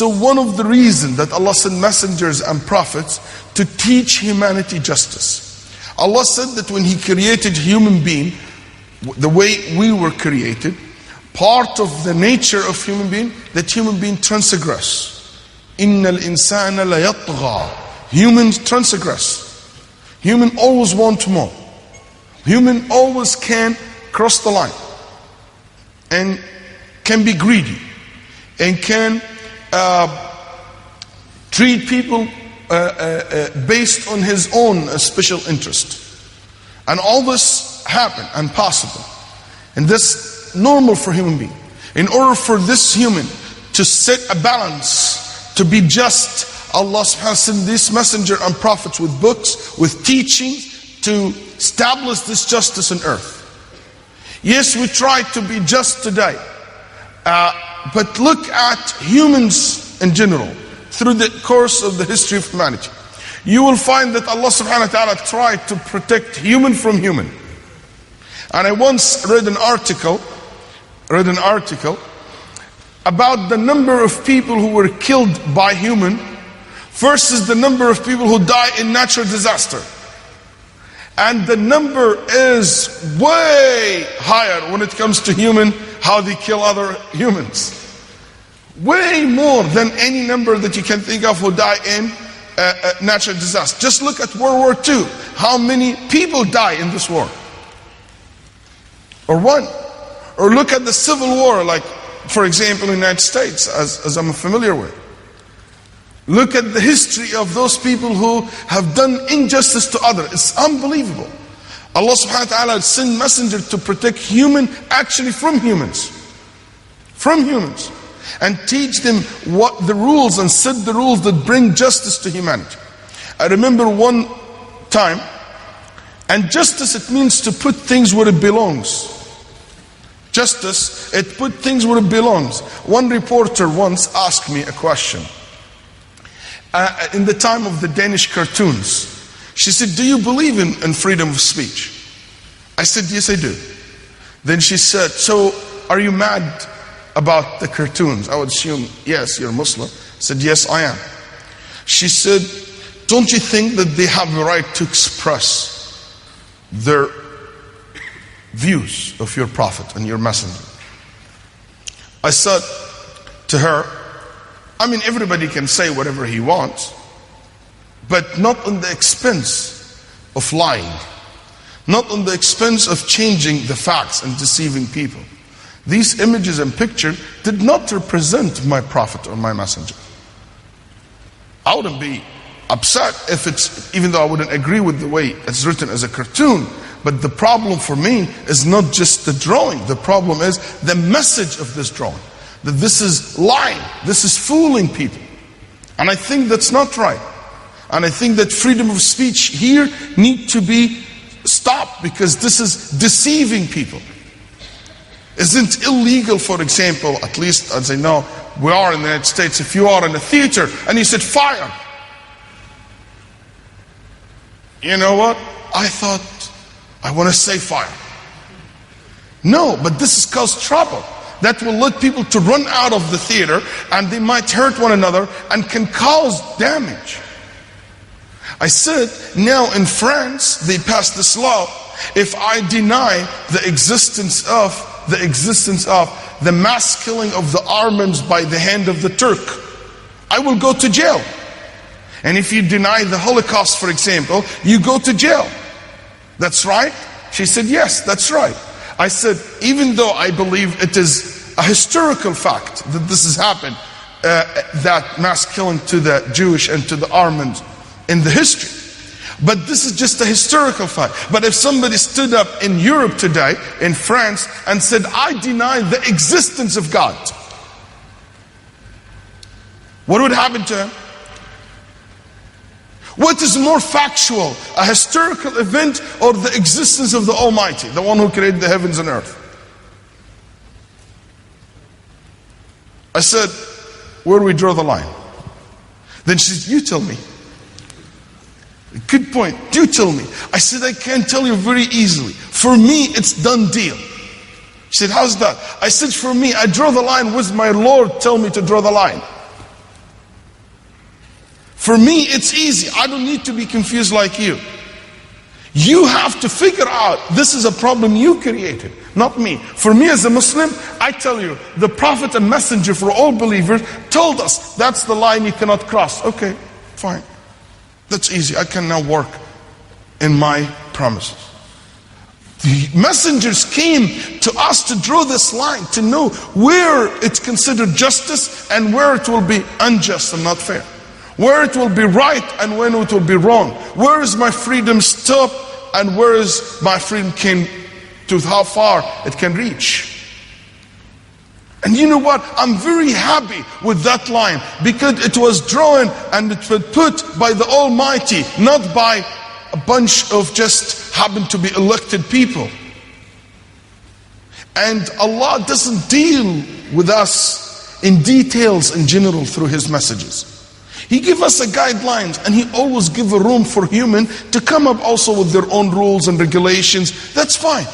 So one of the reasons that Allah sent messengers and prophets to teach humanity justice. Allah said that when He created human being, the way we were created, part of the nature of human being, that human being transgress. Innal insana la yatgha. Humans transgress. Human always want more. Human always can cross the line and can be greedy and can treat people based on his own special interest. And all this happen and possible. And this normal for human being. In order for this human to set a balance, to be just, Allah subhanahu wa ta'ala sent this messenger and prophets with books, with teachings to establish this justice on earth. Yes, we try to be just today. But look at humans in general, through the course of the history of humanity. You will find that Allah subhanahu wa ta'ala tried to protect human from human. And I once read an article about the number of people who were killed by human versus the number of people who die in natural disaster. And the number is way higher when it comes to human, how they kill other humans. Way more than any number that you can think of who die in natural disaster. Just look at World War II. How many people die in this war? Or one. Or look at the Civil War, like, for example, in the United States, as I'm familiar with. Look at the history of those people who have done injustice to others. It's unbelievable. Allah subhanahu wa ta'ala sent messengers to protect human actually from humans. From humans. And teach them what the rules and set the rules that bring justice to humanity. I remember one time, and justice, it means to put things where it belongs. Justice, it put things where it belongs. One reporter once asked me a question. In the time of the Danish cartoons, she said, do you believe in freedom of speech? I said, yes, I do. Then she said, so are you mad about the cartoons? I would assume, yes, you're a Muslim. I said, yes, I am. She said, don't you think that they have the right to express their views of your prophet and your messenger? I said to her, I mean, everybody can say whatever he wants, but not on the expense of lying, not on the expense of changing the facts and deceiving people. These images and pictures did not represent my prophet or my messenger. I wouldn't be upset if it's, even though I wouldn't agree with the way it's written as a cartoon, but the problem for me is not just the drawing. The problem is the message of this drawing. That this is lying, this is fooling people. And I think that's not right. And I think that freedom of speech here needs to be stopped, because this is deceiving people. Isn't illegal, for example, at least as I know, we are in the United States, if you are in a theater and you said fire. You know what? I thought, I want to say fire. No, but this has caused trouble. That will lead people to run out of the theater, and they might hurt one another and can cause damage. I said, now in France, they passed this law. If I deny the existence of the mass killing of the Armenians by the hand of the Turk, I will go to jail. And if you deny the Holocaust, for example, you go to jail. That's right? She said, yes, that's right. I said, even though I believe it is a historical fact that this has happened, that mass killing to the Jewish and to the Armenians in the history. But this is just a historical fact. But if somebody stood up in Europe today, in France, and said, I deny the existence of God, what would happen to him? What is more factual, a historical event or the existence of the Almighty, the one who created the heavens and earth? I said, where do we draw the line? Then she said, you tell me. Good point, you tell me. I said, I can tell you very easily. For me, it's done deal. She said, how's that? I said, for me, I draw the line with my Lord tell me to draw the line. For me, it's easy. I don't need to be confused like you. You have to figure out this is a problem you created, not me. For me as a Muslim, I tell you, the Prophet and Messenger for all believers told us that's the line you cannot cross. Okay, fine. That's easy. I can now work in my promises. The messengers came to us to draw this line, to know where it's considered justice and where it will be unjust and not fair. Where it will be right and when it will be wrong. Where is my freedom stop and where is my freedom to how far it can reach. And you know what? I'm very happy with that line because it was drawn and it was put by the Almighty, not by a bunch of just happen to be elected people. And Allah doesn't deal with us in details in general through His messages. He gives us a guidelines and He always gives a room for human to come up also with their own rules and regulations. That's fine.